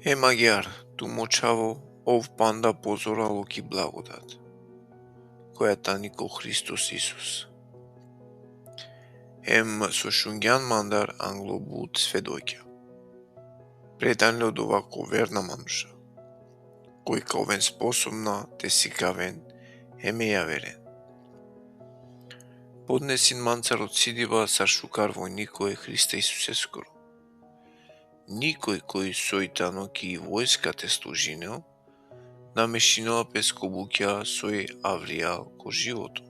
Магиар, тумочаво ов панда позорало ки благодат, која танико Христос Исус. Со шунгјан мандар англобут сведоќа. Преданле од овако верна мануша, кој каовен способна те сикавен ја верен. Поднесин манцарот сидива сар шукар војникој Христа Исусе скоро. Никој кој сојтано ки војска те служинел, намешинела песко буќа сој авријал ко живото.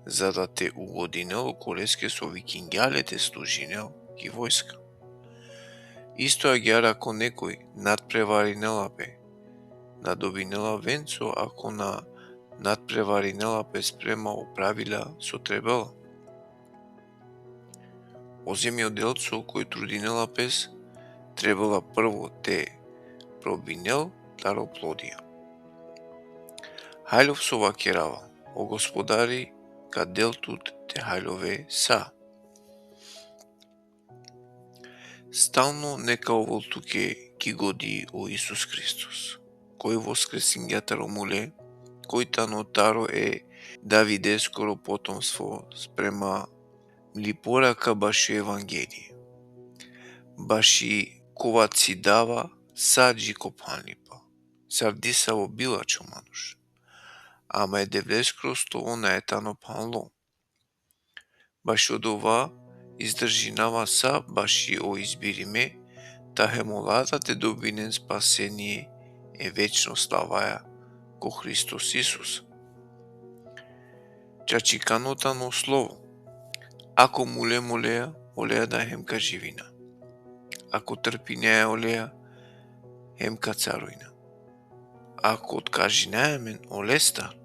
За да те угодинел колеске со викингјале те служинел ки војска. Исто агјар ако некој надпреваринела пе, надобинела венцо ако на надпреваринела пе спрема оправила со требала. Оземјо делцо кој трудинела пес, требала прво те пробинел, таро плодија. Хајлов со вакерава, о господари, ка делтут те хајлове са. Стално нека оволтуке ки годи о Исус Христос, кој воскресин ја таро муле, кој тано таро Давиде скоро потомство спрема млипорака баши Евангелие. Баши коваци дава саджи копанлипа, сардисаво билачо мануш, ама девлескросто она тано панло. Баши од ова издржинава са баши о избириме, та хемолата те добинен спасение вечно славаја ко Христос Исус. Чачиканотано слово, ако молеа, олеа да хемка живина. Ако трпинеа олеа, хемка царуина. Ако откажинеамен олестар,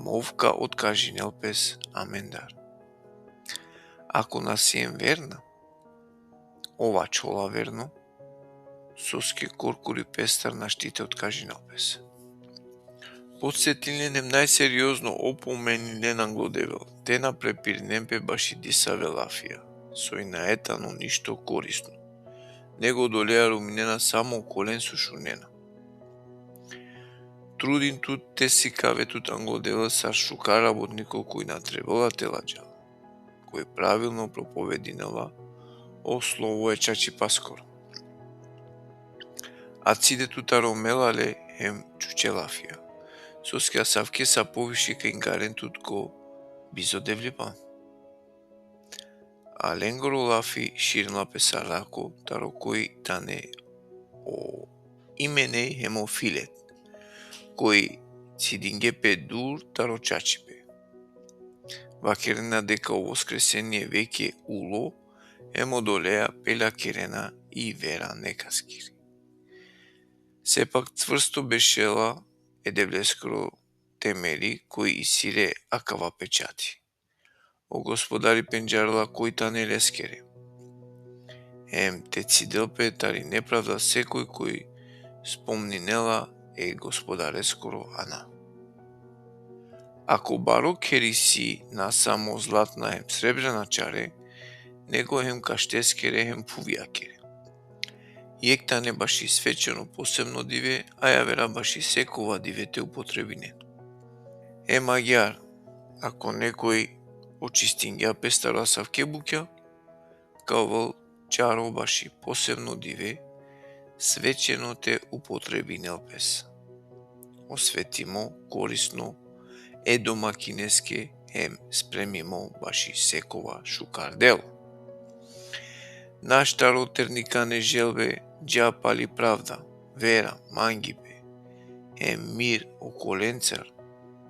овка откажинел пес амендар. Ако насием верна, ова чола верно, соске коркури пестар на штите откажинел пес. Подсетилнем најсериозно опоменилен англодевел, тена препирнемпе баши дисаве лафија, сој наетано ништо корисно. Него долеа руминена само колен сушунена. Трудин тут те сикаве тут англодевел сар шука работнико кој натребала те ладжал, кој правилно проповединела о слово чачи паскор. А циде тута ромелале чучелафија, соскја савке са повиши кај гарен тут ко бизодевлипа. А ленгоро лафи ширнла песарако, таро кој тане о имене хемофилет, кој цидинге пе дур таро чачипе. Вакерена дека о воскресение веќе уло, долеа пела керена и вера некаскири. Сепак цврсто бешела девлескро темели кој исире акава печати. О господари пенџарла кој тане лескере. Те циделпе тари неправда секој кој спомнинела господаре скоро ана. Ако баро кериси на само златна сребрена чаре, него каштескере пувијакере. Јекта не баши свечено посебно диве, а ја вера баши секова диве те употребинен. Магиар, ако некој очистингја пестара савке буќа, као чаро баши посебно диве, свечено те употребинел пес. Осветимо, корисно, домакинеске, спремимо баши секова шукар дело. Наш таро терника не желбе, џа пали правда, вера, мангипе, мир околенцар,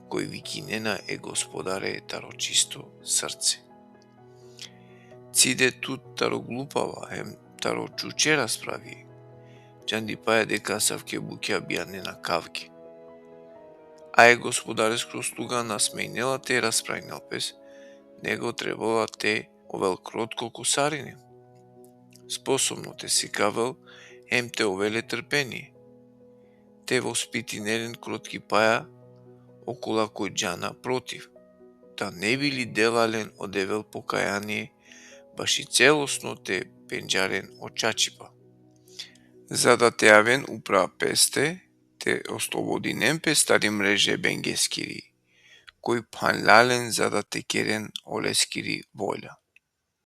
кој викинена господаре таро чисто срце. Циде тут таро глупава, таро чуче расправи, џанди паја дека савке буќа бијанена кавке. А господаре скроз туга насмејнела те расправинел пес, него требала те овел кротко косарине. Способно те сикавел, те овеле трпение. Те воспитинелен кротки паја, окола кој џана против, та не били делален одевел покаяние, баш и целосно те пенџарен од чачипа. За да te avem upra peste, te oslobodinem pe stari mreže bengeskiri, koji panlalen za da te keren oleskiri volja.